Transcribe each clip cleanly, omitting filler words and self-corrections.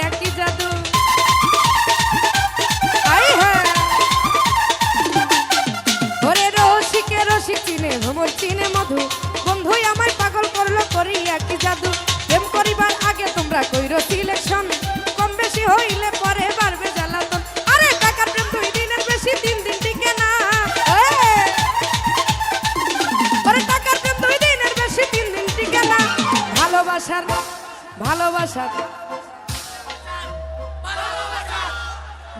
একই জাদু। আই হ্যাঁ ওরে রসিকে রসিক চিনে ভ্রমর চিনে মধু, বন্ধুই আমায় পাগল করলো করি একই জাদু। প্রেম করিবার আগে তোমরা কইরো সিলেকশন, কম বেশি হইলে পরে বাড়বে জ্বালাতন। আরে টাকার প্রেম 2 দিনের বেশি 3 দিন টিকে না। ওরে টাকার প্রেম 2 দিনের বেশি 3 দিন টিকে না। ভালোবাসার ভালোবাসার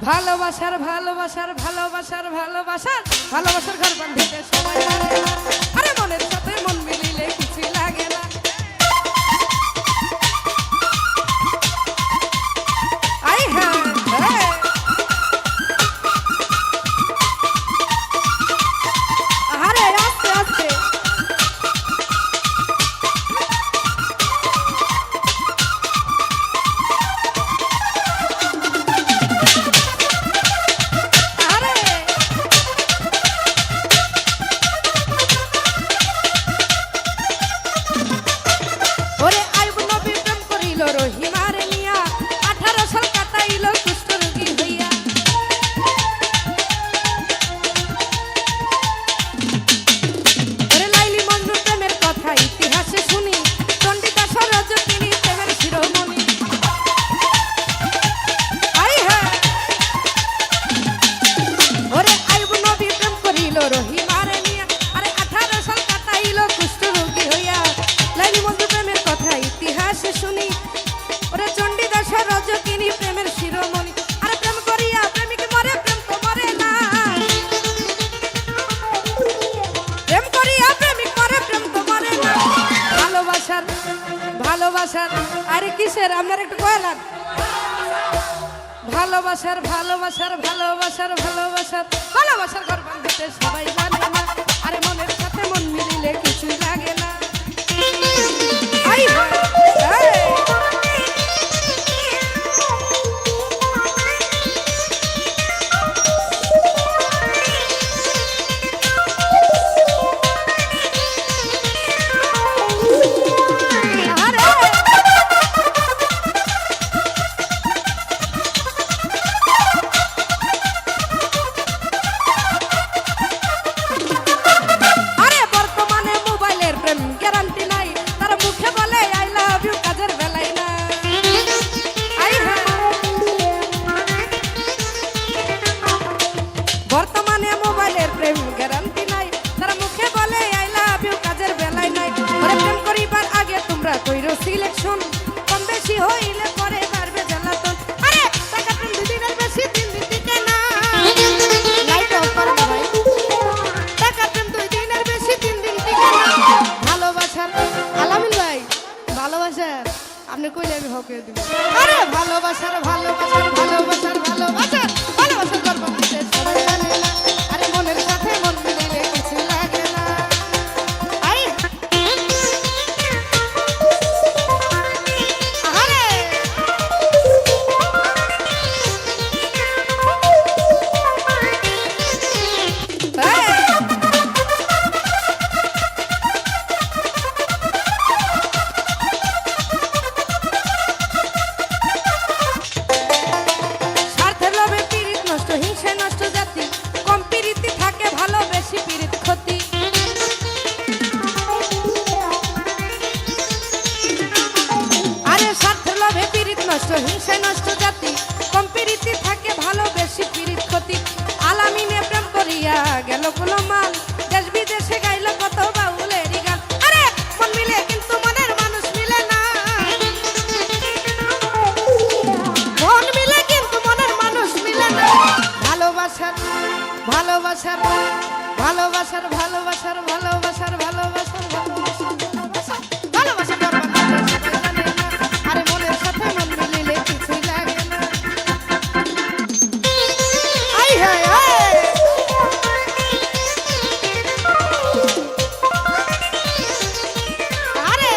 ভালোবাসার ভালোবাসার ভালোবাসার ভালোবাসার ভালোবাসার ঘর বাঁধিতে সময় লাগে না। আরে মনের সাথে মন মিলিলে কিছু লাগে না। আই হ্যাঁ আরে আস্তে আস্তে রহিমারে নিয়া 18 সাল কাটাইল কুষ্ঠরোগী হইয়া। ওরে লাইলি মজনু প্রেমের কথা ইতিহাসে শুনি, চন্ডিদাস রজকিনী প্রেমের শিরোমণি। আই হ্যাঁ ওরে আইব নবী প্রেম করিল রহিমারে নিয়া, আরে 18 সাল কাটাইল কুষ্ঠরোগী হইয়া। লাইলি মজনু প্রেমের কথা ইতিহাসে শুনি, ওরে চন্ডিদাস রজকিনী প্রেমের শিরোমণি। আরে প্রেম করিয়া প্রেমিক মরে, প্রেম তো মরে না। প্রেম করিয়া প্রেমিক মরে, প্রেম তো মরে না। ভালোবাসার ভালোবাসার আরে কিসের আপনার একটু কয়লান। ভালোবাসার ভালোবাসার ভালোবাসার ভালোবাসার ভালোবাসার ঘর বাঁধিতে সবাই জানে না। আরে মনের সাথে মন মিলিলে কিছুই লাগে না। আই বর্তমানে মোবাইলের প্রেম গ্যারান্টি নাই, তারা মুখে বলে আই লাভ ইউ কাজের বেলায় নাই। ওরে প্রেম করিবার আগে তোমরা কইরো সিলেকশন, কম বেশি হইলে পরে বাড়বে জ্বালাতন। আরে টাকা প্রেম 2 দিনের বেশি 3 দিন টিকে না। লাইট অফ করো না ভাই। টাকা প্রেম 2 দিনের বেশি 3 দিন টিকে না। ভালোবাসার আলামিন ভাই ভালোবাসার আপনি কইলে আমি হকে দিব। আরে ভালোবাসার ভালোবাসার ভালোবাসার ভালোবাসার ভালোবাসার গল্প বলতে সবাই জানে না। আরে মনের সাথে মন মিলিলে কিছু লাগে না। আই আরে নষ্ট হিংসা নষ্ট জাতি, কম প্রীতি থাকে ভালো বেশি প্রীত ক্ষতি। আলামিনে প্রেম করিয়া গেল গোলমাল, দেশ বিদেশে গাইল কত বাউলের গান। আরে মন মিলে কিন্তু মনের মানুষ মিলে না। মন মিলে কিন্তু মনের মানুষ মিলে না। ভালোবাসার ভালোবাসার ভালোবাসার ভালোবাসার ভালোবাসার ভালোবাসার ভালোবাসার ভালোবাসার আরে মনের সাথে মন মিলিলে কিছুই লাগে না। আই হায় হায় আরে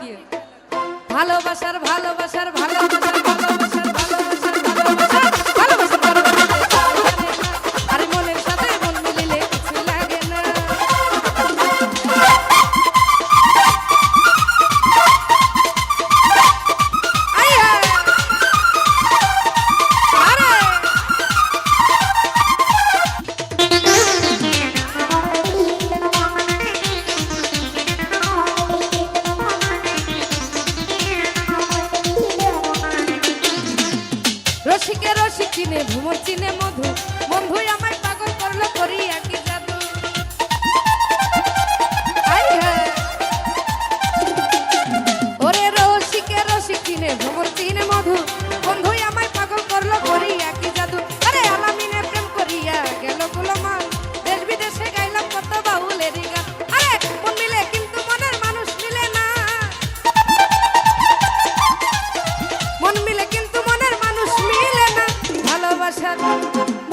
কি ভালোবাসার ভালোবাসার ভালোবাসার ভালোবাসার ভালোবাসার ভালোবাসার ভালোবাসার আর মনের সাথে মন মিলিলে কিছু লাগে না রসিকে রসিক চিনে ভ্রমর চিনে মধু বন্ধুই আমায় পাগল করলো করি একই জাদু ওরে রসিকে রসিক চিনে ভ্রমর চিনে মধু বন্ধুই আমায় পাগল করলো করি একই জাদু আরে আলামিনে প্রেম করিয়া গেল গুলমান দেশ বিদেশে গাইলাম কত বাউলের গান আরে মন মিলে কিন্তু মনের মানুষ মিলে না মন মিলে কিন্তু মনের মানুষ মিলে না ভালোবাসার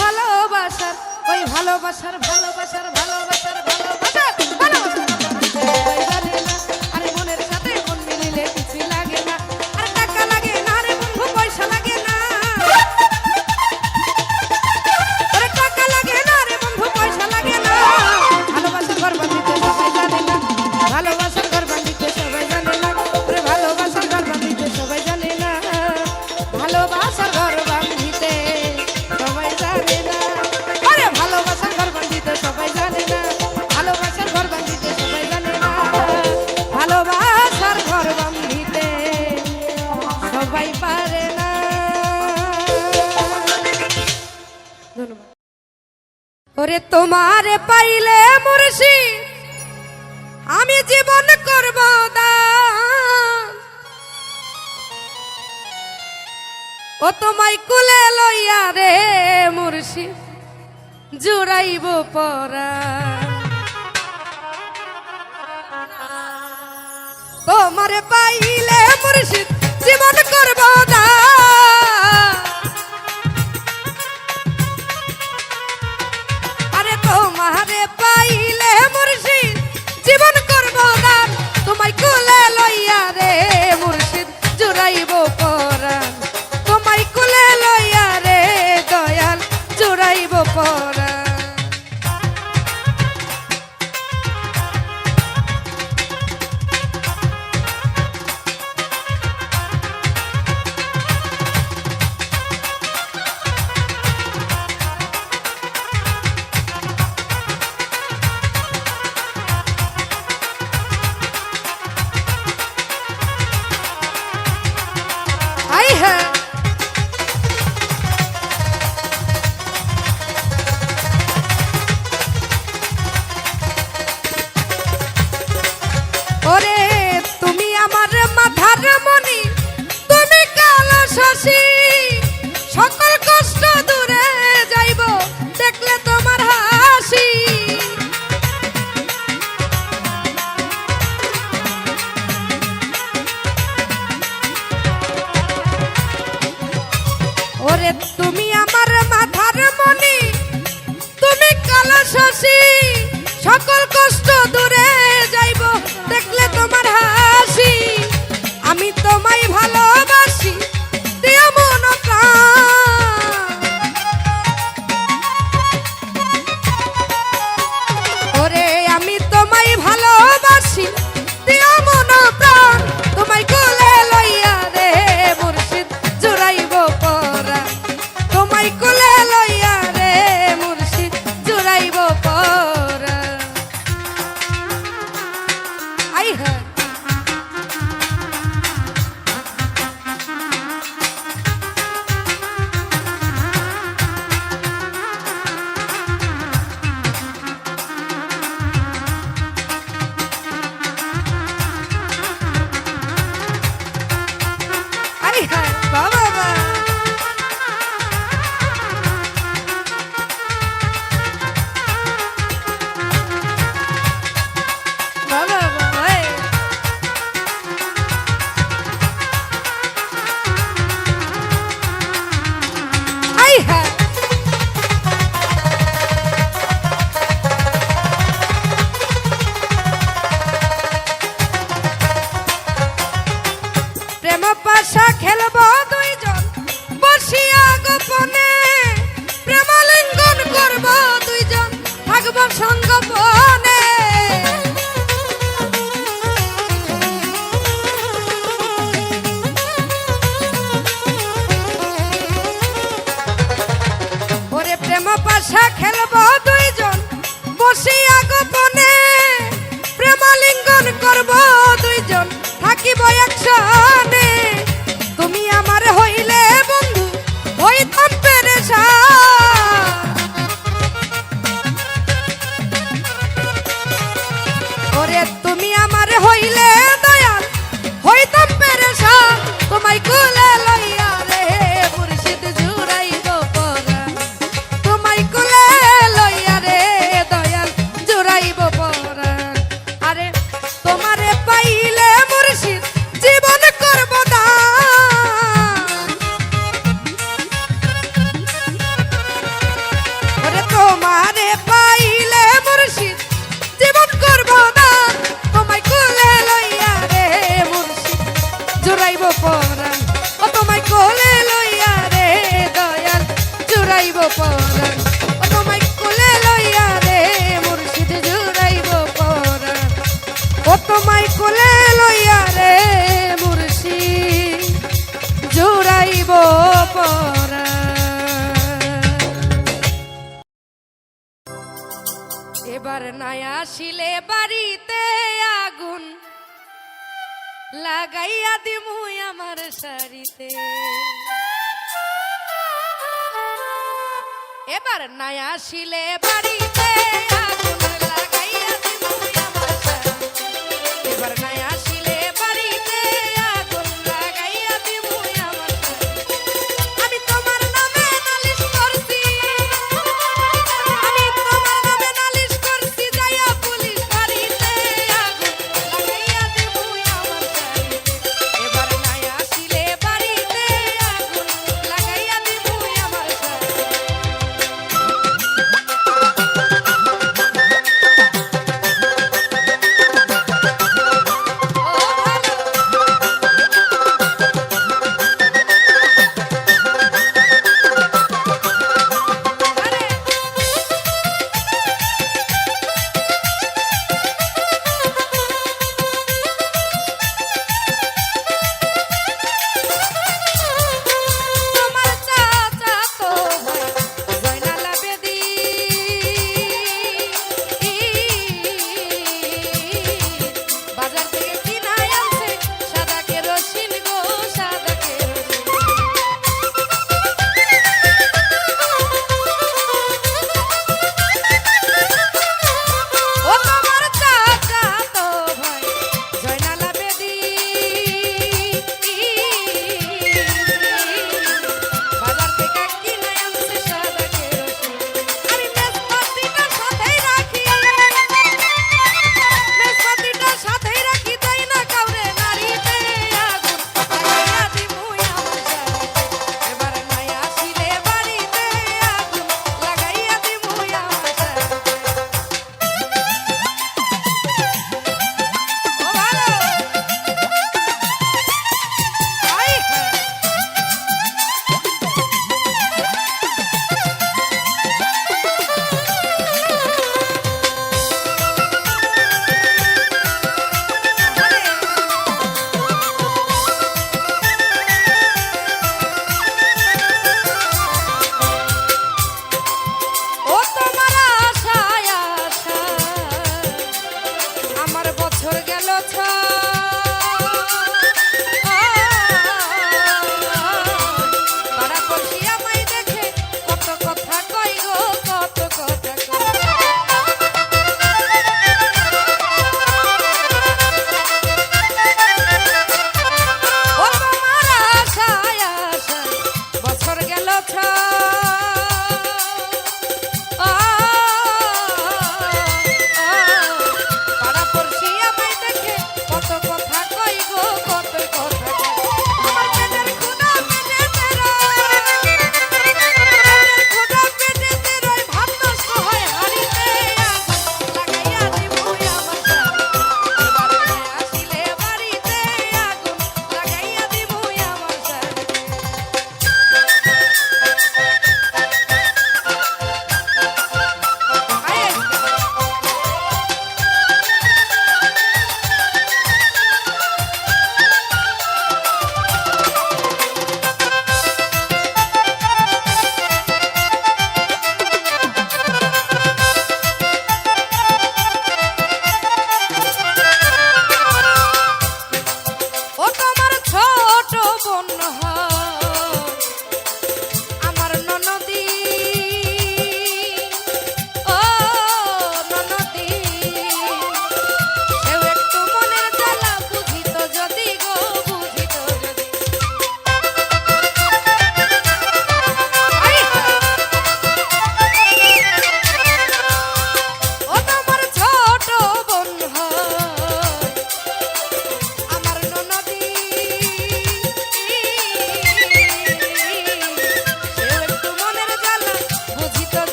ভালোবাসার ওই ভালোবাসার ভালোবাসার ভালোবাসার ভালোবাসার ভালোবাসার জানে না আরে মনের সাথে মন মিলিলে কিছু লাগে না আরে টাকা লাগে না রে বন্ধু পয়সা লাগে না আরে টাকা লাগে না রে বন্ধু পয়সা লাগে না ভালোবাসার ঘর বাঁধিতে সবাই জানে না ভালোবাসার ঘর বাঁধিতে সবাই জানে না আরে ভালোবাসার ঘর বাঁধিতে সবাই জানে না ভালোবাসার ঘর বাঁধিতে সবাই জানে না আরে ভালোবাসার ঘর বাঁধিতে সবাই জানে না ভালোবাসার ঘর বাঁধিতে সবাই জানে না ভালোবাসার ঘর বাঁধিতে সবাই পারে না ধন্যবাদ ওরে তোমারে পাইলে মুর্শিদ আমি জীবন করব দান ও তোমায় কুলে লইয়া রে মুর্শিদ জুড়াইব পরা তোমারে পাইলে মুর্শিদ জীবন করব দান আরে তোমারে পাইলে মুর্শিদ জীবন করব দান তোমায় কুলে লইয়া রে মুর্শিদ জুড়াইব পরা তোমায় কুলে লইয়া রে দয়াল জুড়াইব পরা আই হ্যাঁ ওরে তুমি আমার মাথার মনি তুমি কালো শশী সকল কষ্ট দূরে যাইব দেখলে তোমার হাসি ওরে তুমি আমার মাথার মনি তুমি কালো শশী সকল কষ্ট দূরে যাইব দেখলে তোমার হাসি আমি তোমায় ভালোবাসি দিও মন প্রাণ ওরে আমি তোমায় ভালোবাসি দিও মন প্রাণ তোমায় কোলে লইয়া রে মুর্শিদ জুড়াইব পরা তোমায় কোলে লইয়া রে মুর্শিদ জুড়াইব পরা আই হ্যাঁ আই হ্যাঁ বাবা বাবা বাবা বাবা আই হ্যাঁ প্রেম পাশা খেলবো দুইজন বসিয়া গোপনে, প্রেমালিঙ্গন করবো দুইজন থাকবো সঙ্গোপনে। ওরে প্রেম পাশা খেলবো দুইজন বসিয়া গোপনে, প্রেমালিঙ্গন করবো দুইজন থাকিব একসনে। তুমি আমার হইলে বন্ধু হইতাম পেরেশান, ওরে তুমি আমার হইলে দয়াল হইতাম পেরেশান। তোমায় কোলে লইয়া রে মুর্শিদ জুড়াইব পরাণ, তোমায় কোলে লইয়া রে দয়াল জুড়াইব পরাণ। আরে তোমারে পাইলে মুর্শিদ জীবন করব দান, ওরে তোমারে পাইলে মুর্শিদ জীবন করব দান। তোমায় কোলে লইয়া রে মুর্শিদ জুড়াইব পরাণ, ও তোমায় কোলে লইয়া রে দয়াল জুড়াইব পরাণ, ও তোমায় কোলে লইয়া রে মুর্শিদ জুড়াইব পরাণ, ও তোমায় কোলে লইয়া রে মুর্শিদ জুড়াইব পরাণ। এবার নাই আসিলে বাড়িতে আগুন লাগাইয়া দিমু আমার শাড়িতে, এবার নাই আসিলে বাড়িতে আগুন লাগাইয়া দিমু আমার শাড়িতে, এবার নাই আসিলে বাড়িতে আগুন লাগাইয়া দিমু আমার শাড়িতে। আমি তোমার নামে নালিশ করছি, আমি তোমার নামে নালিশ করছি, যাইয়া পুলিশ বাড়িতে আগুন লাগাইয়া দিমু আমার শাড়িতে, এবার নাই আসিলে বাড়িতে আগুন লাগাইয়া দিমু আমার শাড়িতে।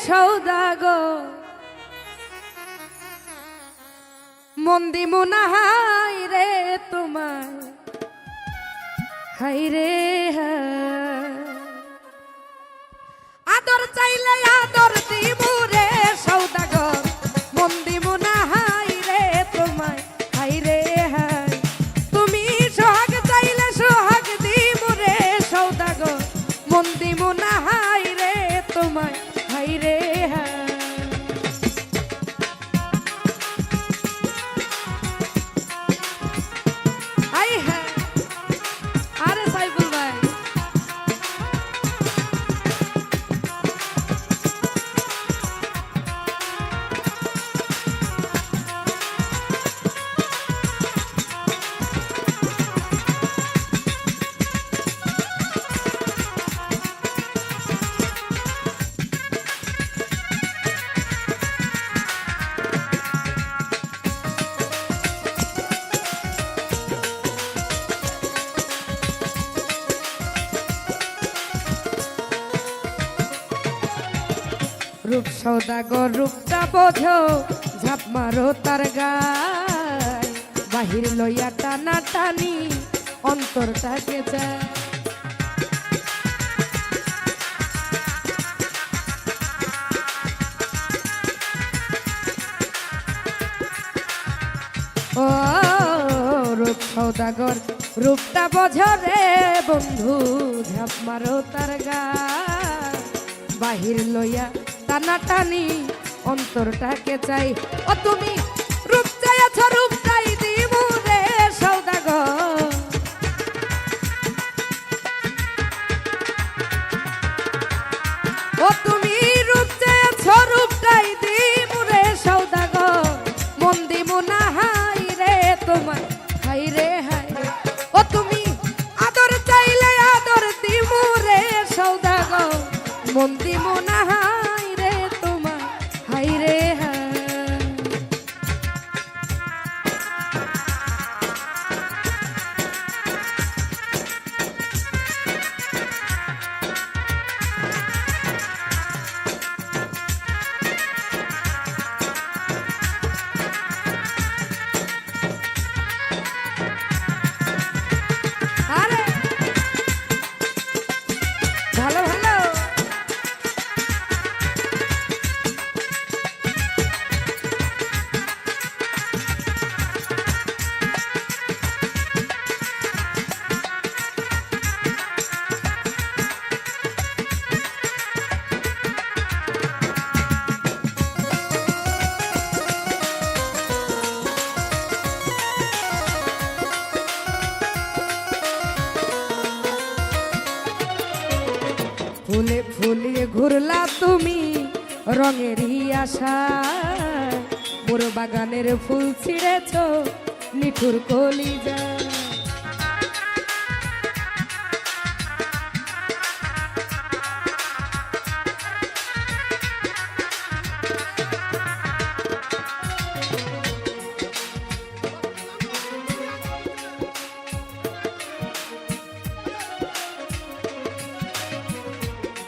সৌদাগর মন্দি মুনাহাই রে তোমার হাই রে আদর চাইলে আদর দিব রে সৌদাগর মন্দি মুনাহাই রে তোমার হাই রে হাই তুমি সোহাগ চাইলে সোহাগ দিব রে সৌদাগর মন্দি মুনাহাই রে তোমার হাই রে হাই রূপ সৌদাগর রূপটা বোঝো ঝাপ মারো তার গায় বাহির লইয়া টানা টানি অন্তরটাকে যায় ও রূপ সৌদাগর রূপটা বোঝো রে বন্ধু ঝাপ মারো তার গায় বাহির লইয়া টানা টানি অন্তরটাকে চাই ও তুমি রূপ চাইছ রূপ চাই দিব রে সৌদাগর ও তুমি রূপ চাইছ রূপ চাই দিব রে সৌদাগর মন দিব না হাই রে তোমার হাই রে হাই ও তুমি আদর চাইলে আদর দিব রে সৌদাগর মন দিব না হাই রে তোমার হাই রে হাই ভালো ভালো ফুলে ফুলে ঘুরলা তুমি রঙেরই আশা মোর বাগানের ফুল ছিঁড়েছ নিঠুর কলিজা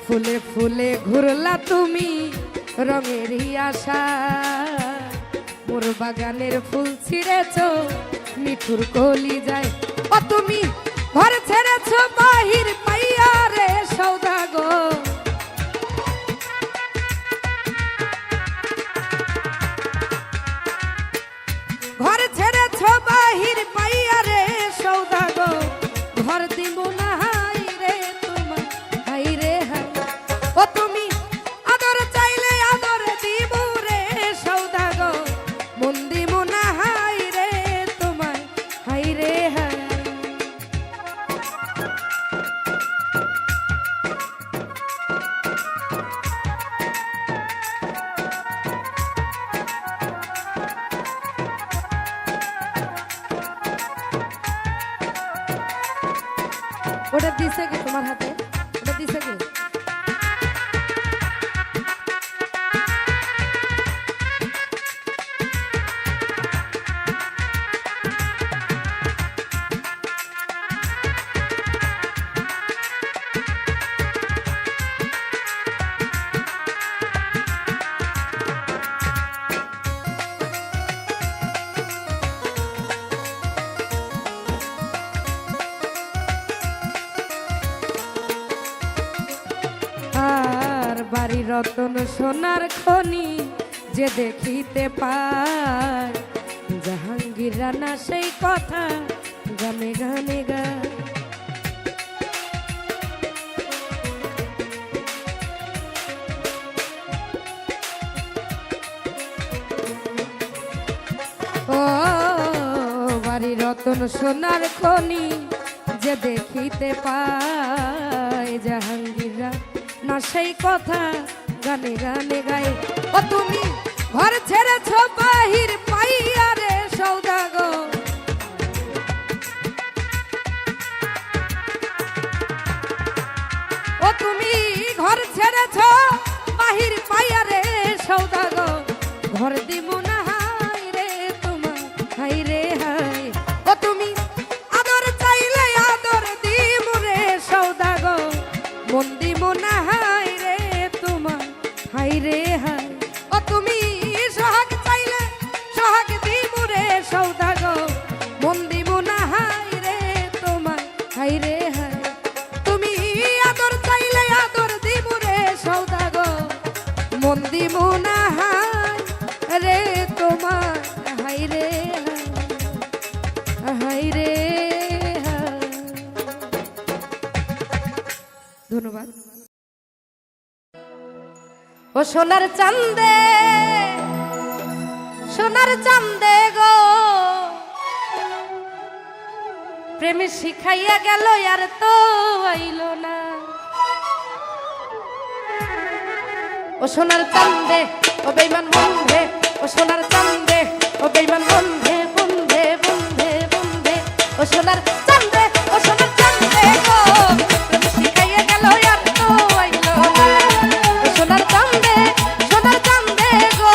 ফুলে ফুলে ঘুরলা তুমি রঙেরই আশা মোর বাগানের ফুল ছিঁড়েছ মিঠুর কলি যায় ও তুমি ঘর ছেড়েছ বাহির পাইয়া রে সৌদাগর ঘর ছেড়েছ বাহির পাইয়া রে সৌদাগর ঘর দিব না হাই রে তোমার হাই রে হাই ও তুমি আদর চাইলে আদর দিব রে সৌদাগর মন দিব না হাই রে তোমার হাই রে হাই ওটা দিছে কি তোমার হাতে ওটা দিছে কি রতন সোনার খনি যে দেখিতে পায়, জাহাঙ্গীর রানা সেই কথা গানে গানে গায়। ও বাড়ি রতন সোনার খনি যে দেখিতে পায়, জাহাঙ্গীর না সেই কথা গানে গানে গায়। ও তুমি ঘর ছেড়েছ বাহির পাইয়া রে সৌদাগর, ও তুমি ঘর ছেড়েছ বাহির পাইয়া রে সৌদাগর, ঘর দিব না হাই রে তোমার হাই রে হাই। ও তুমি আদর চাইলে আদর দিব রে সৌদাগর, মন দিব না হাই রে তোমার হাই রে হাই। ও তুমি সোহাগ চাইলে সোহাগ দিব রে সৌদাগর, মন দিব না হাই রে তোমার হাই রে হাই। তুমি আদর চাইলে আদর দিব রে সৌদাগর, মন দিব না হাই রে তোমার হাই রে হাই রে হাই। ধন্যবাদ। ও সোনার চাঁদে সোনার চাঁদে গো, প্রেমে শিখাইয়া গেল আর তো আইল না। ও সোনার চাঁদে ও বেঈমান বন্ধে, ও সোনার চাঁদে ও বেঈমান বন্ধে বন্ধে বন্ধে বন্ধে। ও সোনার চাঁদে ও সোনার চাঁদে গো, প্রেমে শিখাইয়া গেল আর তো আইল না। ও সোনার চাঁদে সোনার চাঁদে গো,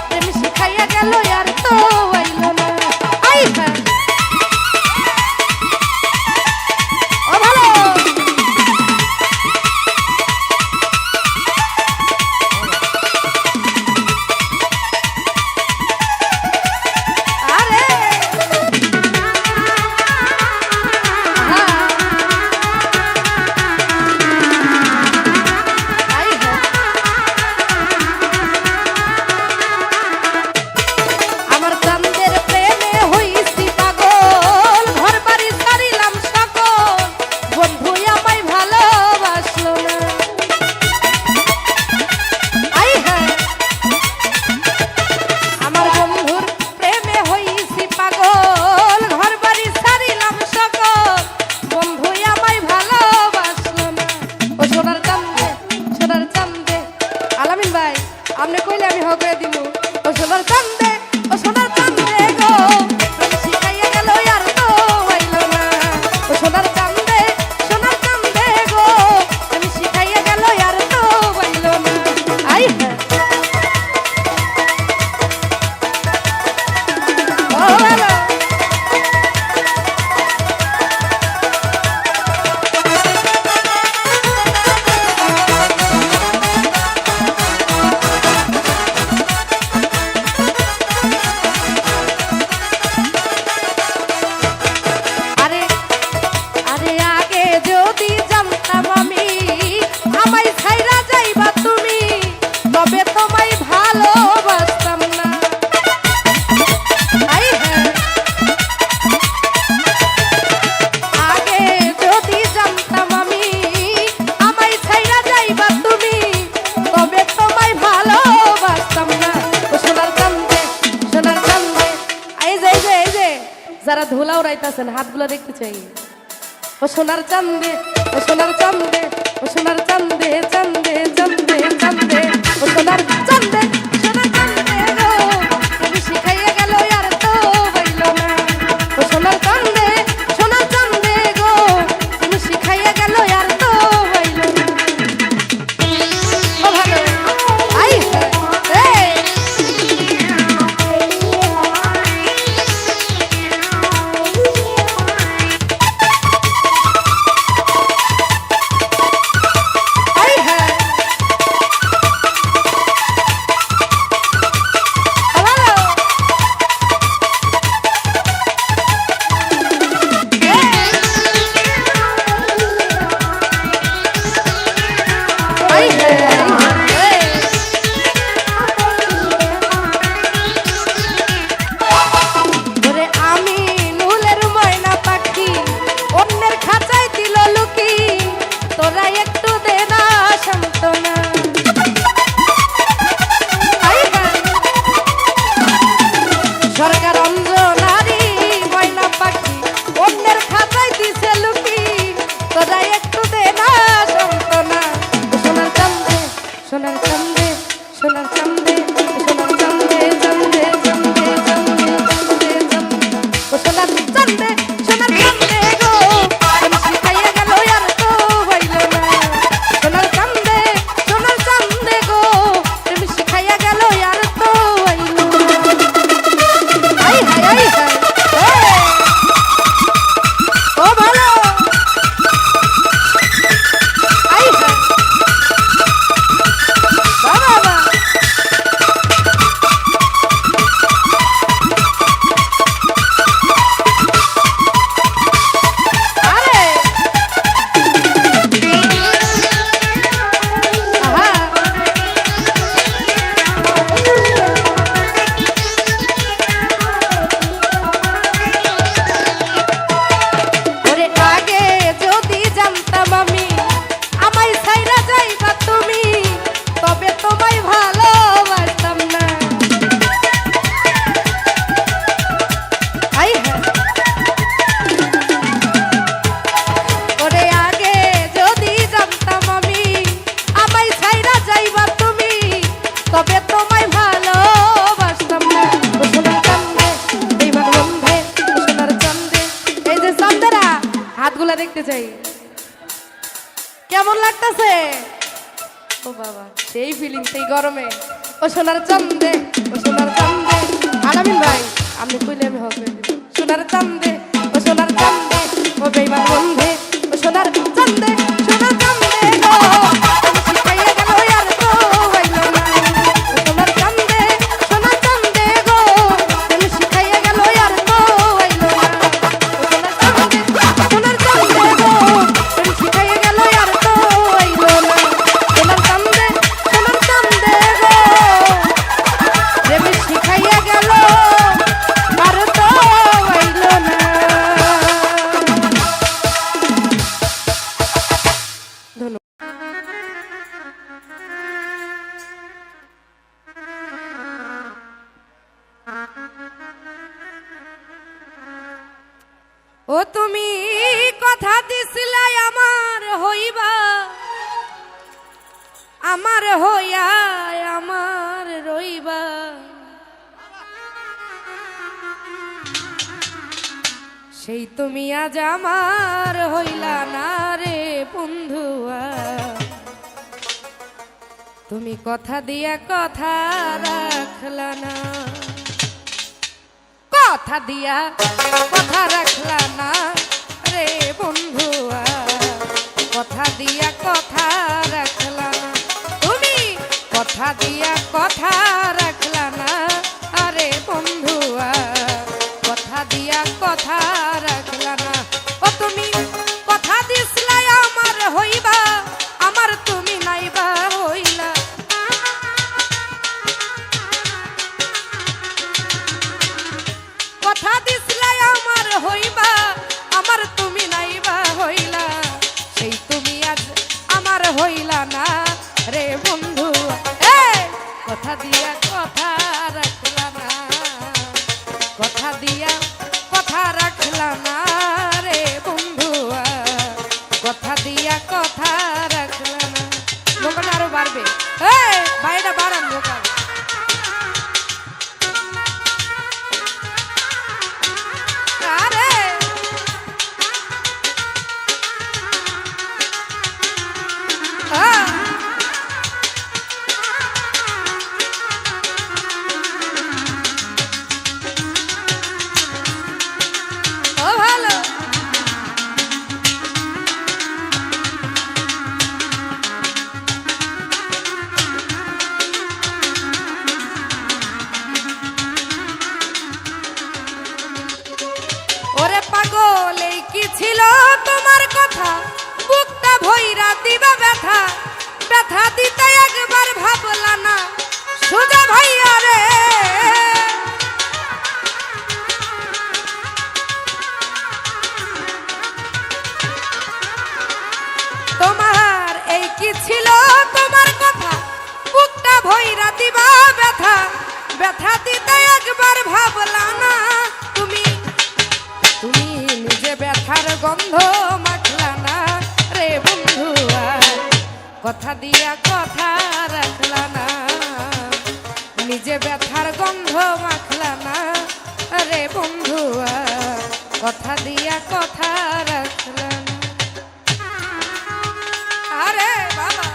প্রেমে শিখাইয়া গেল আর তো আইল না। আই হ্যাঁ ও ভালো। আরে আপনি কইলে আমি হক করে দিব। ও সোনার চাঁদে ও সোনার চাঁদে গো, প্রেমে শিখাইয়া গেল আর তো আইল না। ও সোনার চাঁদে সোনার চাঁদে গো, প্রেমে শিখাইয়া গেল আর তো আইল না। আই হ্যাঁ ও ভালো। যারা ধুলা উড়াইতেছেন হাতগুলো দেখতে চাই। ও সোনার চাঁদে ও সোনার চাঁদে ও সোনার চাঁদে চাঁদে চাঁদে চাঁদে। ও সোনার চাঁদে সোনার চাঁদে গো, তুমি শিখাইয়া গেল আর তো হইল না। ও সোনার চাঁদে সোনার চাঁদে গো, তুমি শিখাইয়া গেল আর তো হইল না। ও ভালো। আই এই দেখতে চাই। কেমন লাগতেছে? ও বাবা, সেই ফিলিং, সেই গরমে। ও সোনার চান্দে, ও সোনার চান্দে, আলামিন ভাই আপনি কইলে আমি হবে। সোনার চান্দে, ও সোনার চান্দে, ও বেইমান বন্ধে, ও সোনার চান্দে, সোনার চান্দে গো, শিখাইয়া গেল আর তো হইল না। ও সোনার চান্দে, সোনার চান্দে গো, তুমি শিখাইয়া গেল আর তো হইল না। ও সোনার চান্দে, সোনার চান্দে গো, তুমি শিখাইয়া গেল আর তো হইল না। সোনার চান্দে, সোনার চান্দে গো, তুমি শিখাইয়া গেল আর তো হইল না। ও তুমি কথা দিছিলে আমার হইবা, আমার হইয়া আমার রইবা। সেই তুমি আজ আমার হইলা না রে বন্ধুয়া। তুমি কথা দিয়া কথা রাখলা না, কথা দিয়া কথা রাখলা না রে বন্ধুয়া। কথা দিয়া কথা রাখলা না, তুমি কথা দিয়া কথা রাখলা না আরে বন্ধুয়া। কথা দিয়া কথা রাখলা না। ও তুমি কথা দিছলা আমার হইবা, আমার তুমি নাইবা হইলা। কথা দিছলাই আমার হইবা, আমার তুমি নাইবা হইলা। সেই তুমি আজ আমার হইলা না রে বন্ধু। কথা দিয়া কথা রাখলা না, কথা দিয়া কথা রাখলা না রে বন্ধু। কথা দিয়া কথা রাখলা না। দোকান আরো বাড়বে, বাইরে বাড়ান দোকান। ওরে পাগল এই কি ছিল তোমার কথা, বুকটা ভইরা দিবা ব্যথা, ব্যথা দিতে একবার ভাবলা না সুজা ভাইয়া রে। তোমার এই কি ছিল তোমার কথা, বুকটা ভইরা দিবা ব্যথা, ব্যথা দিতে একবার ভাবলা না। তুমি তুমি নিজে ব্যথার গন্ধ মাখলা না রে বন্ধুয়া। কথা দিয়া কথা রাখলা না, নিজে ব্যথার গন্ধ মাখলা না রে বন্ধুয়া। কথা দিয়া কথা রাখলা না। আরে বাবা,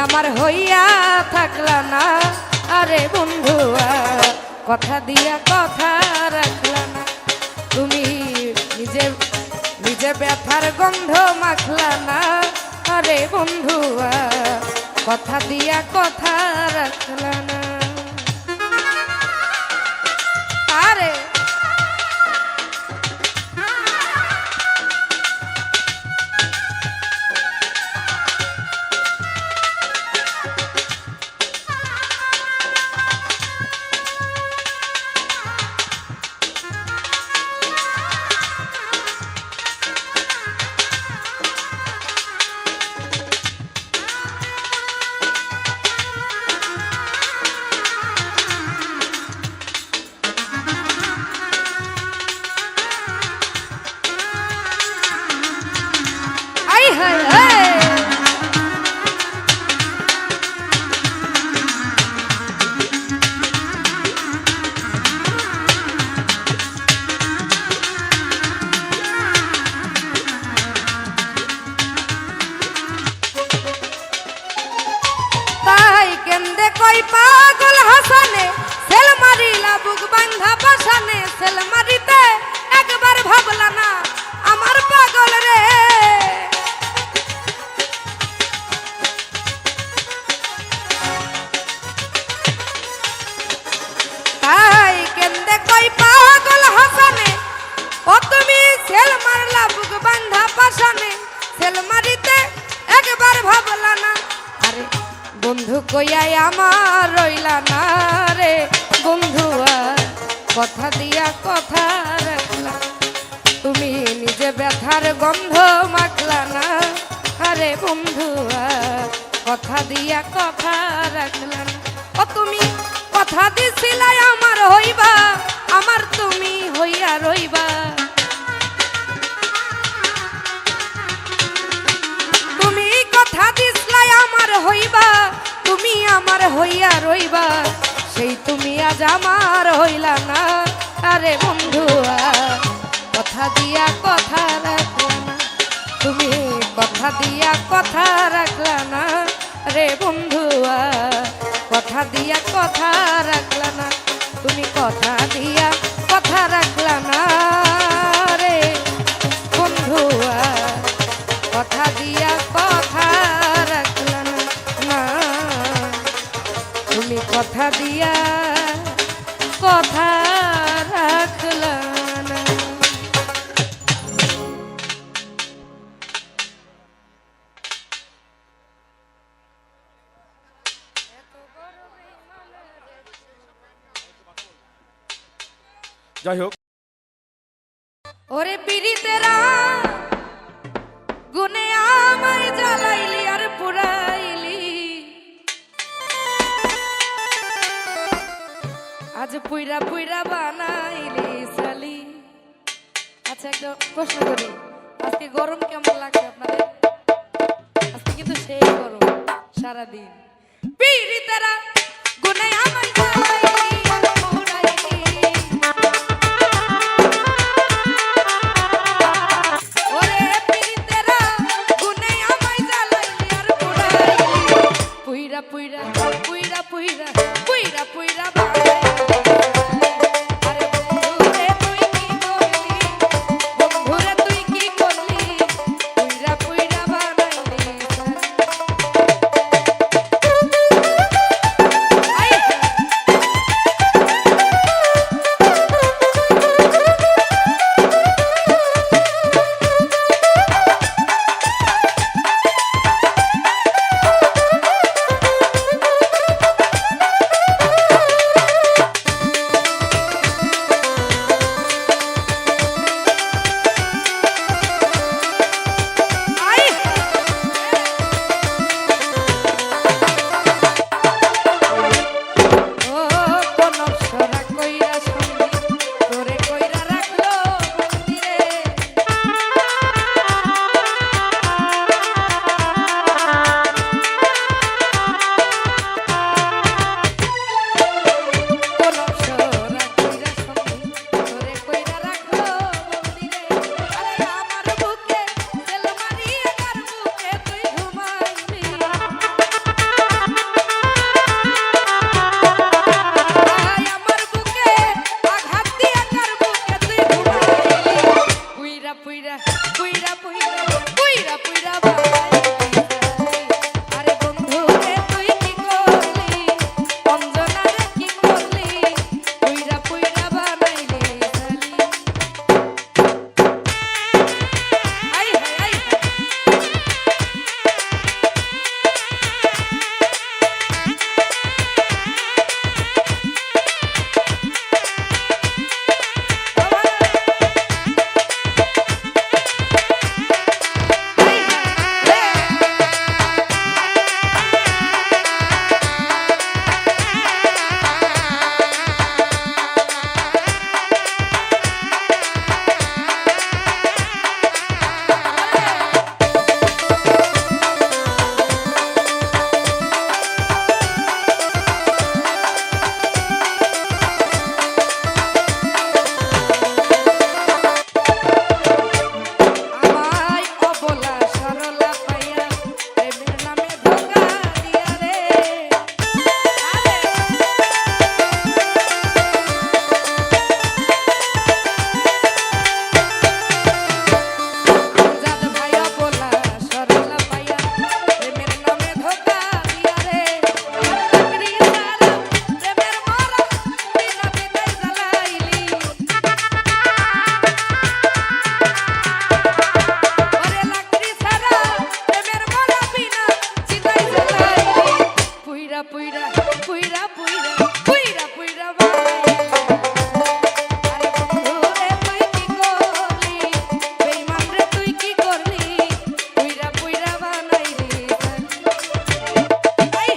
আমার হইয়া থাকলা না, আরে বন্ধুয়া কথা দিয়া কথা রাখলা না। তুমি নিজে নিজে ব্যথার গন্ধ মাখলা না, আরে বন্ধুয়া কথা দিয়া কথা রাখলা না। আরে পাগল হাসানে সেল মারিলা বুক বান্ধা পাশানে, সেল মারিতে একবার ভাবলা না আমার পাগল রে। তাই কেন্দে কই পাগল হাসানে, ও তুমি সেল মারলা বুক বান্ধা পাশানে, সেল মারিতে একবার ভাবলা না। আরে বন্ধু কইয়াই আমার রইলা না রে বন্ধুয়া কথা দিয়া কথা রাখলা। তুমি নিজে ব্যথার গন্ধ মাখলা না, আরে বন্ধুয়া কথা দিয়া কথা রাখলা না। ও তুমি কথা দিছিলাই আমার হইবা, আমার তুমি হইয়া রইবা। তুমি কথা দিছলাই আমার হইবা, তুমি আমার হইয়া রইবা, সেই তুমি আজ আমার হইলা না, আরে বন্ধুয়া কথা দিয়া কথা রাখলা না। তুমি কথা দিয়া কথা রাখলা না রে বন্ধুয়া কথা দিয়া কথা রাখলা না। তুমি কথা দিয়া কথা রাখলা না রে বন্ধুয়া কথা দিয়া কথা রাখলা না। তুমি কথা দিয়া কথা রাখলা না। যাই হোক, ওরে পিরিতেরা গুনে আমায় জ্বালাইলি আর পুরাইলি, আজ পুইরা পুইরা বানাইলি সালি। আচ্ছা একটা প্রশ্ন করি, আজকে গরম কেমন লাগছে আপনাদের? আজকে কিন্তু সেই গরম সারাদিন। পিরিতেরা গুনে আমায় জ্বালাইলি আর পুরাইলি, ওরে পিরিতেরা গুনে আমায় জ্বালাইলি আর পুরাইলি, পুইরা পুইরা পুইরা পুইরা পুইরা পুইরা বানাইলি। আরে বন্ধুরে তুই কি করলি, বন্ধুরে তুই কি করলি, পুইরা পুইরা বানাইলি। পুইরা পুইরা পুইরা পুইরা পুইরা বানাইলি আরে বন্ধু রে তুই কি করলি বেঈমান রে তুই কি করলি পুইরা পুইরা বানাইলি আই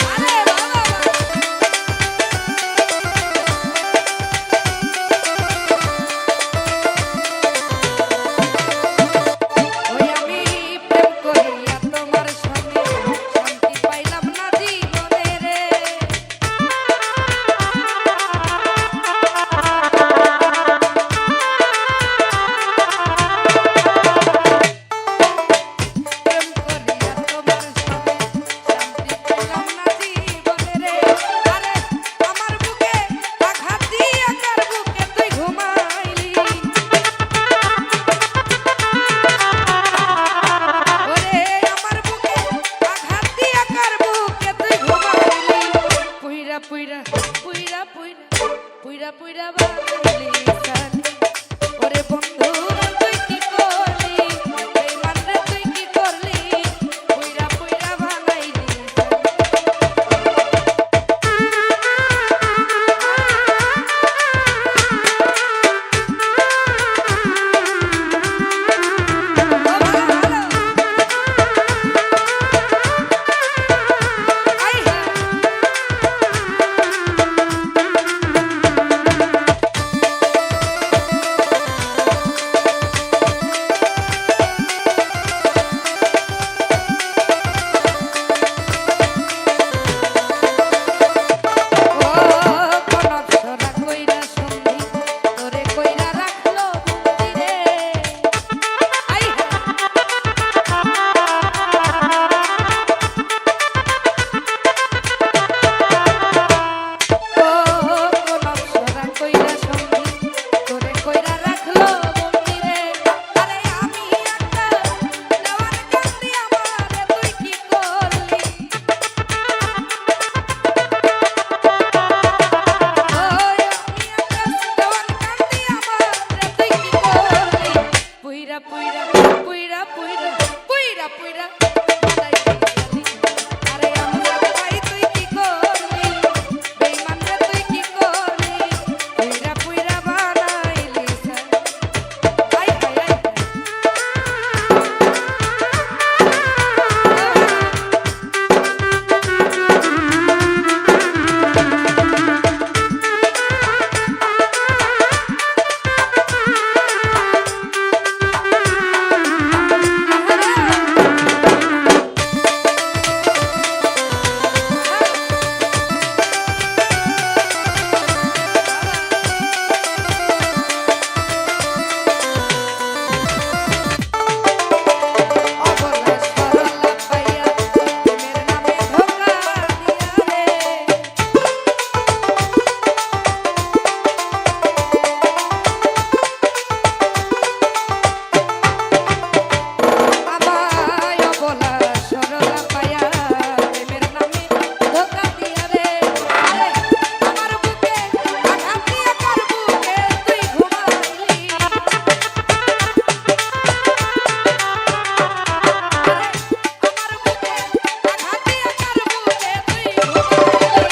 আরে বাবা ওই আমি প্রেম করিয়া তোমার সঙ্গে শান্তি পাইলাম না জীবনে রে প্রেম করিয়া তোমার সঙ্গে শান্তি পাইলাম না জীবনে রে আরে আমার বুকে আঘাত দিয়া কার বুকে তুই ঘুমাইলি ওরে আমার বুকে আঘাত দিয়া কার বুকে তুই ঘুমাইলি পুইরা পুইরা পুইরা পুইরা পুইরা পুইরা বানাইলি সালি ওরে বন্ধু রে তুই কি করলি বেঈমান রে তুই কি করলি পুইরা পুইরা বানাইলি আই হ্যাঁ ও কোন অপসরা কইরা সন্ধি তোরে কইরা রাখলো বন্দি রে আই ও কোন অপসরা কইরা সন্ধি তোরে কইরা রাখলো বন্দি রে আরে আমি একটা দেওয়ার কান্দি আমারে তুই কি করলি ওই আমি একটা দেওয়ার কান্দি আমারে তুই কি করলি পুইরা পুইরা পুইরা পুইরা পুইরা পুইরা বানাইলি আরে আমার ভাই তুই কি করলি বেঈমান রে তুই কি করলি পুইরা পুইরা বানাইলি আই আই আই অবলা সরলা পাইয়া প্রেমের নামে ধোঁকা দিয়া রে আমায় অবলা সরলা পাইয়া প্রেমের নামে ধোঁকা দিয়া রে আরে আমার বুকে আঘাত দিয়া কার বুকে তুই ঘুমাইলি আরে আমার বুকে আঘাত দিয়া কার বুকে তুই ঘুমাইলি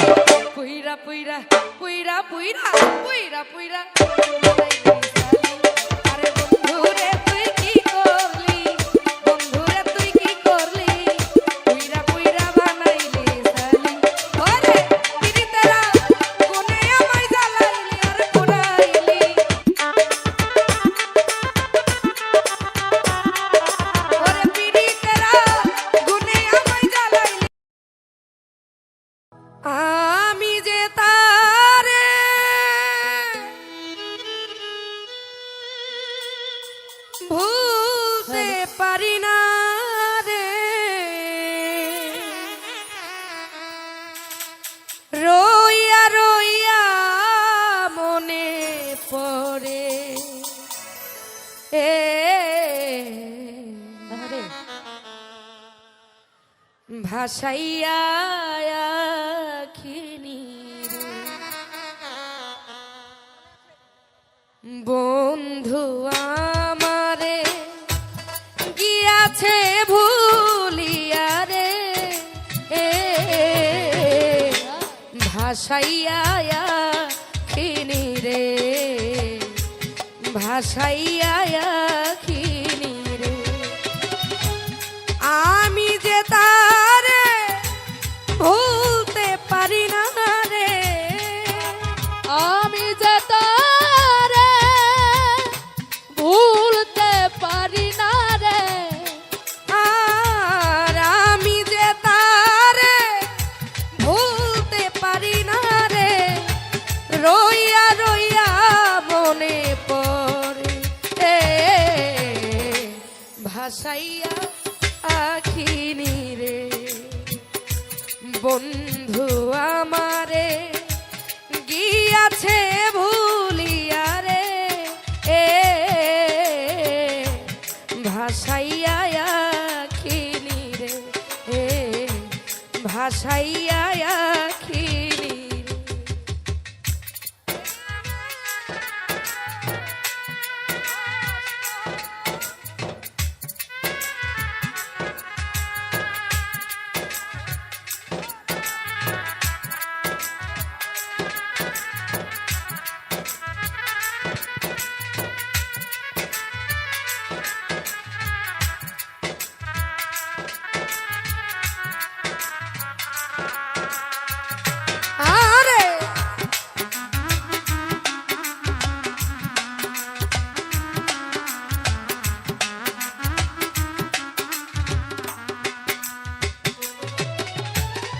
পুইরা পুইরা পুইরা পুইরা পুইরা পুইরা বানাইলি সালি আরে বন্ধু রে তুই কি করলি বন্ধু রে তুই কি করলি পুইরা পুইরা বানাইলি সালি ওরে পিরিতেরা কোনে আমায় জ্বালাইলি আর পুরাইলি ওরে পিরিতেরা গুনে আমায় জ্বালাইলি আমি যে তারে ভুলতে পারি না রে রইয়া রইয়া মনে পড়ে আরে ভাসাইয়া আখিনীর বন্ধু আমারে গিয়াছে ভুলিয়া রে ভাসাইয়া আখিনীর রে ভাসাইয়া আখিনীর রে আমি যে তারে ভুলতে পারি না রে আমি যে তারে ভুলতে পারি না রে আর আমি যে তারে ভুলতে পারি না রে রইয়া রইয়া মনে পড়ে ভাসাইয়া আখিনীর রে বন্ধু আমারে গিয়াছে ভুলিয়া রে ভাসাইয়া আখিনীর রে ভাসাইয়া আখিনীর আরে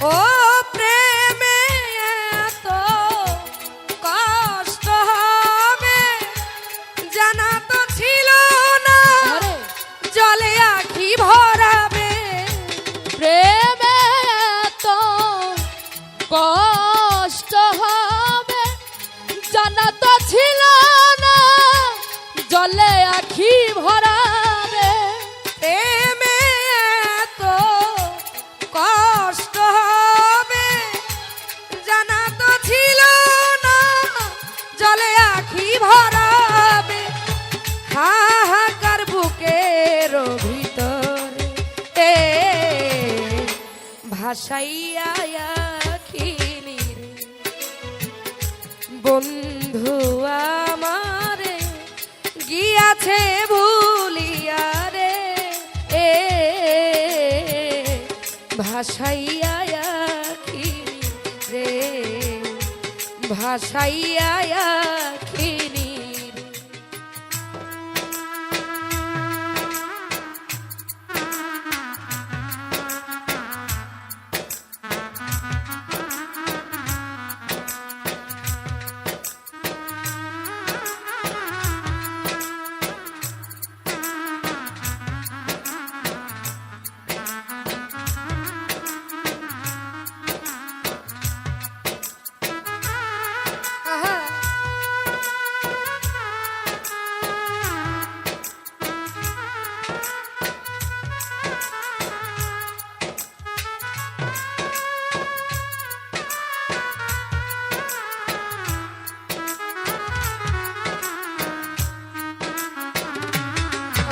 ও প্রেমে এত কষ্ট হবে জানা তো ছিল না আরে জলে আখি ভরাবে প্রেমে তো কষ্ট হবে জানা তো ছিল না জলে আখি ভরাবে প্রেমে এত কষ্ট হবে জানা তো ছিল না জলে আখি ভরাবে হাহাকার বুকের ভিতরে ভাসাইয়া আখিনীর বন্ধু আমারে গিয়াছে ভুলিয়া রে ভাসাইয়া আখিনীর রে ভাসাইয়া আখিনীর আহা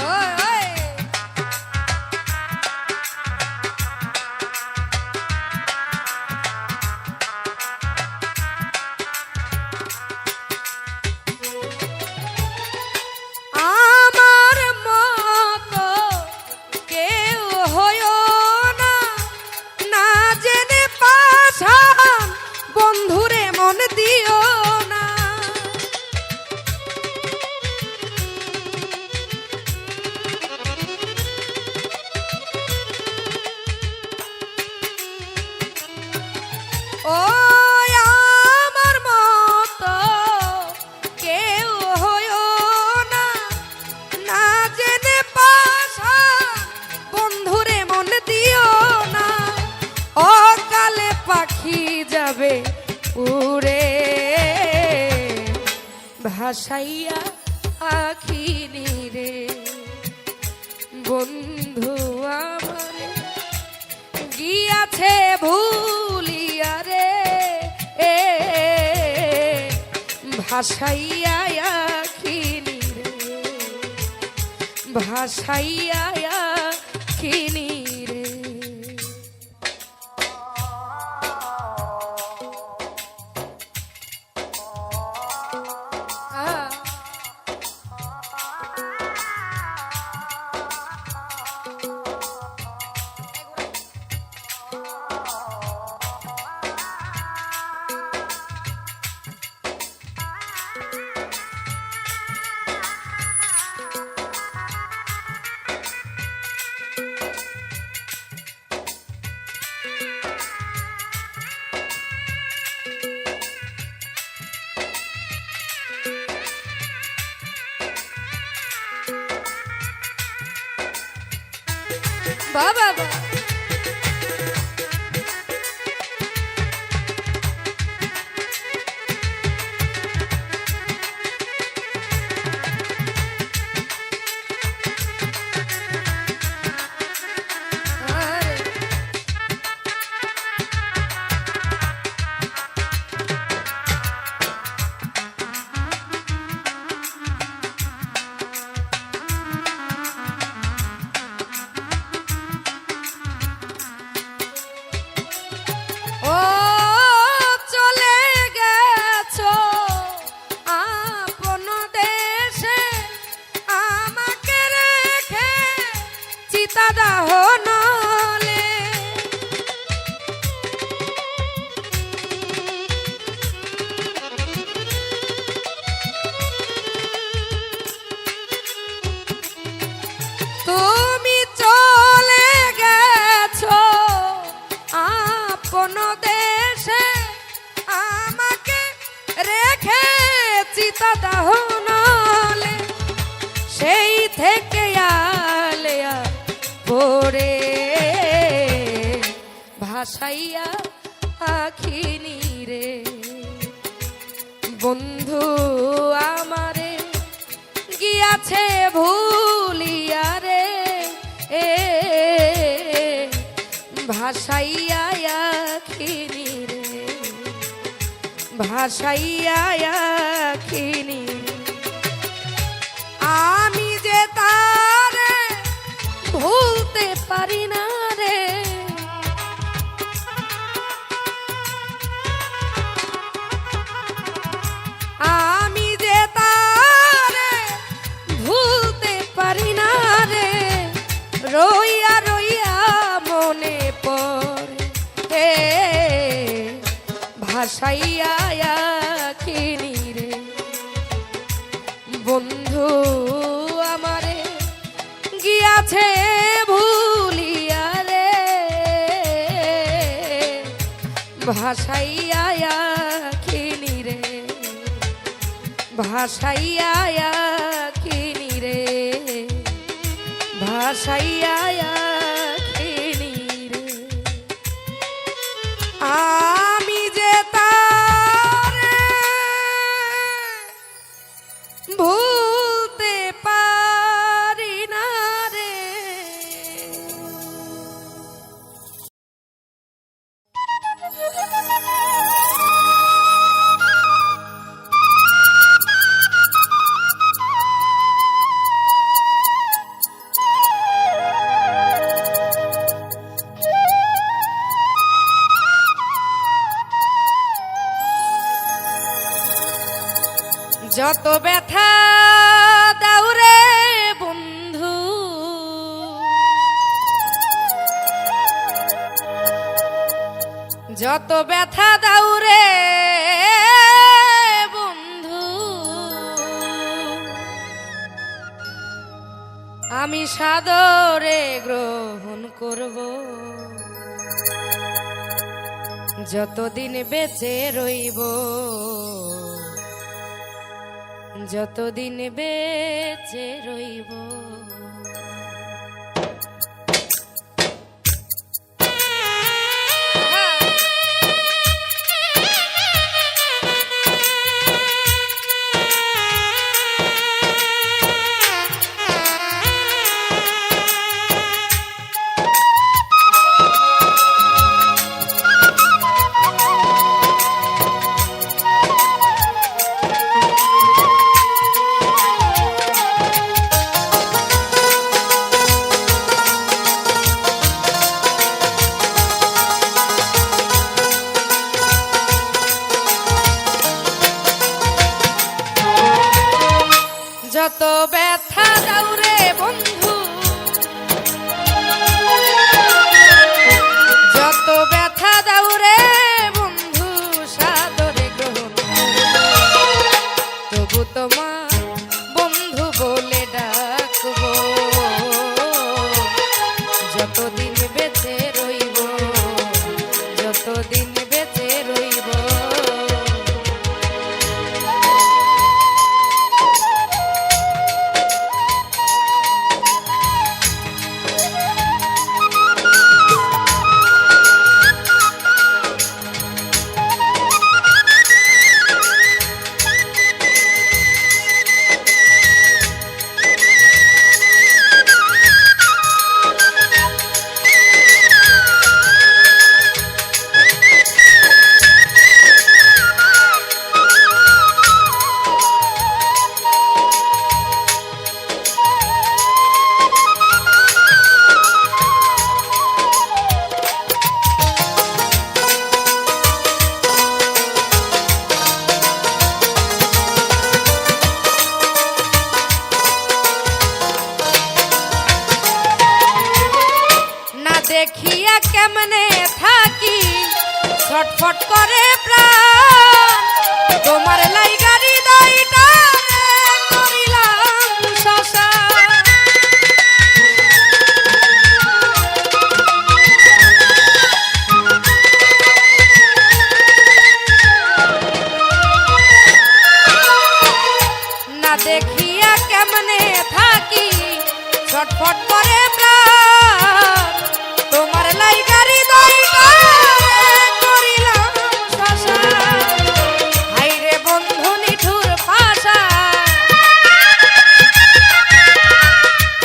ওই ওই আমার মতো কেউ হয়ো না না জেনে পাশান বন্ধুরে মন দিও না ও আমার মতো কেউ হয়ো না না জেনে পাশা বন্ধুরে মন দিও না অকালে পাখি যাবে ভাসাইয়া আখিনি রে বন্ধু আমারে গিয়াছে ভুলিয়া রে ভাসাইয়া আখিনি রে ভাসাইয়া আখিনি রে বাবা সেই থেকে আলেয়া পরে ভাসাইয়া আখিনি রে বন্ধু আমারে গিয়াছে ভুলিয়া রে ভাসাইয়া আখিনি রে ভাসাইয়া আখিনি আমি যে তারে ভুলতে পারি না রে আমি যে তারে ভুলতে পারি না রে রইয়া রইয়া মনে পড়ে ভাসাইয়া আখিনি রে বন্ধু আমারে গিয়াছে ভুলিয়া রে ভাসাইয়া আখিনি রে ভাসাইয়া আখিনি রে ভাসাইয়া আখিনি রে আমি যে তারে ভুলতে পারি না রে যত ব্যথা দাও রে বন্ধু যত ব্যথা দাও রে বন্ধু আমি সাদরে গ্রহণ করব যতদিন বেঁচে রইব যতদিন বেঁচে রইব যত ব্যথা দাও রে বন্ধু, যত ব্যথা দাও রে বন্ধু, সাদরে গ্রহণ তবু তোমার বন্ধু বলে ডাকবো, যতদিন বেঁচে রইব, যতদিন বেঁচে রইব। দেখিয়া কেমনে থাকি ছটফট করে প্রাণ, তোমার লাইগারি দাইটা করিলাম শশা। না দেখিয়া কেমনে থাকি ছটফট করে প্রাণ, তোমার লাইগারি দইটা করিলাম শশা। হাইরে বন্ধু নিঠুর পাশা,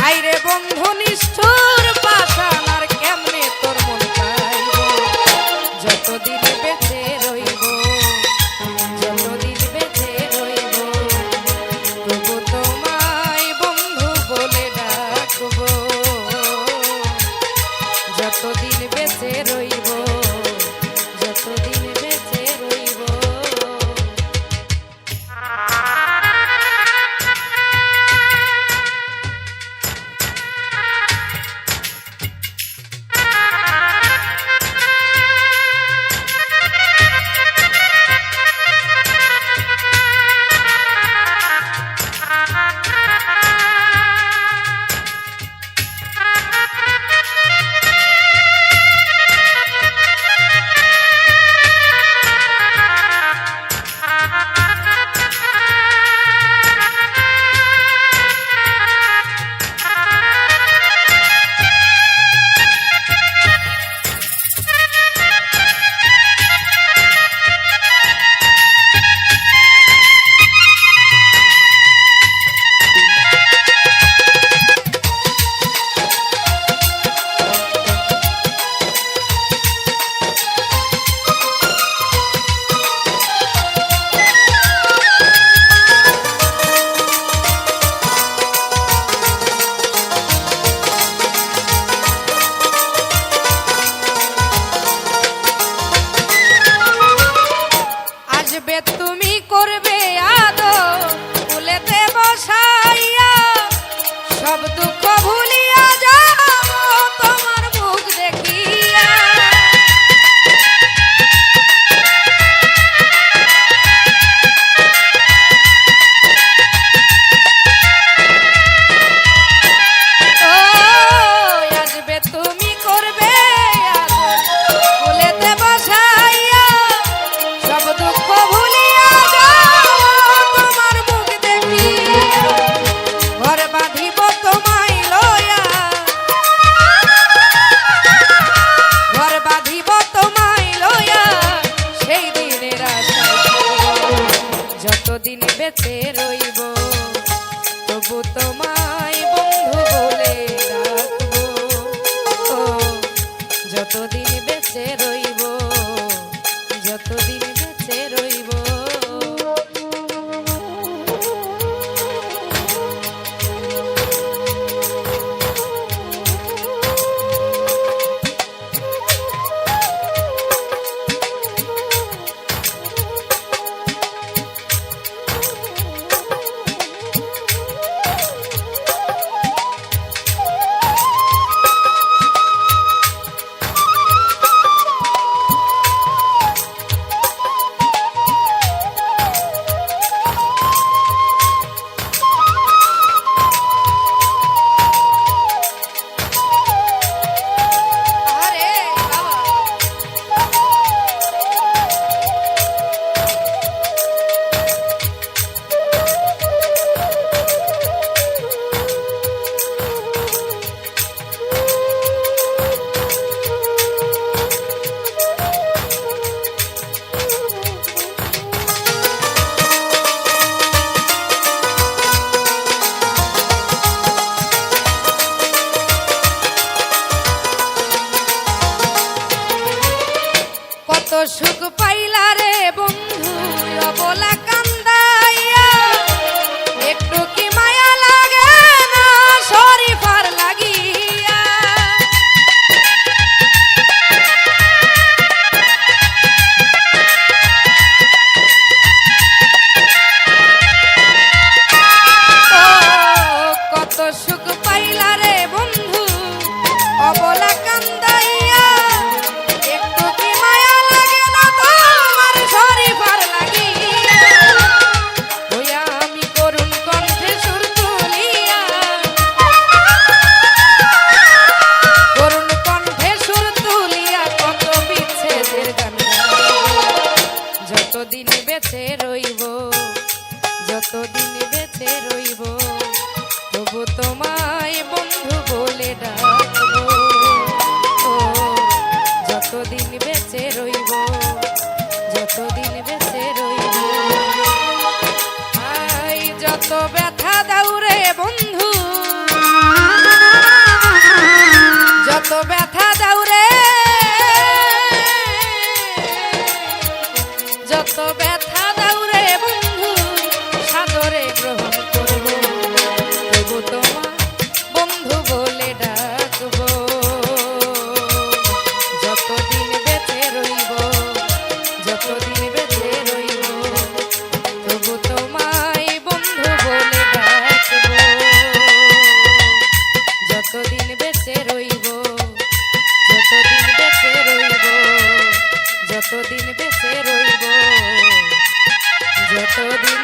হাইরে বন্ধু নিষ্ঠুর পাশা, আর কেমনে তোর মন চাইব, যতদিন বেঁচে রইব, যতদিন বেঁচে রইব, তবু তোমায় বন্ধু বলে ডাকবো, যতদিন বেঁচে রইব, যতদিন বেঁচে রইব। আসবে তুমি করবে আদর ফুলেতে বসাইয়া, সব দুঃখ ভুলিয়া যাব তোমার মুখ দেখিয়া। ও আসবে তুমি করবে আদর ফুলেতে বসাইয়া, সব দুঃখ ভুলিয়া যাও তোমার মুখ দেখিয়া। ঘর বাঁধিব তোমায় লয়া, ঘর বাঁধিব তোমায় লয়া, সেই দিনের আশায় যতদিন বেঁচে রইব, তবু তোমায় বন্ধু বলে ডাকবো, ও যতদিন বেঁচে রইব, যতদিন বেঁচে রইব। সুখ পাইলা রে বন্ধু অবলা কান্দাইয়া একটু কি মায়া লাগে না শরীফার লাগিয়া কত সুখ পাইলা রে বন্ধু অবলা কান্দাইয়া একটু কি মায়া লাগে না তোমার শরীফার লাগিয়া হইয়া আমি করুণ কণ্ঠে সুর তুলিয়া করুণ কণ্ঠে সুর তুলিয়া কত বিচ্ছেদের গান যতদিন বেঁচে রইব যতদিন বেঁচে রইব তবু তোমায় বন্ধু বলে ডাকবো ও যতদিন বেঁচে রইব যতদিন বেঁচে রইব আই যত ব্যথা দাও রে বন্ধু যত ব্যথা দাও রে যত ব্যথা দাও রে বন্ধু সাদরে গ্রহণ করব তবু তোমার বন্ধু বলে ডাকবো যতদিন বেঁচে রইব যতদিন বেঁচে রইব তবু তোমায় বন্ধু বলে ডাকবো যতদিন বেঁচে রইব যতদিন বেঁচে রইব যতদিন বেঁচে রইব যতদিন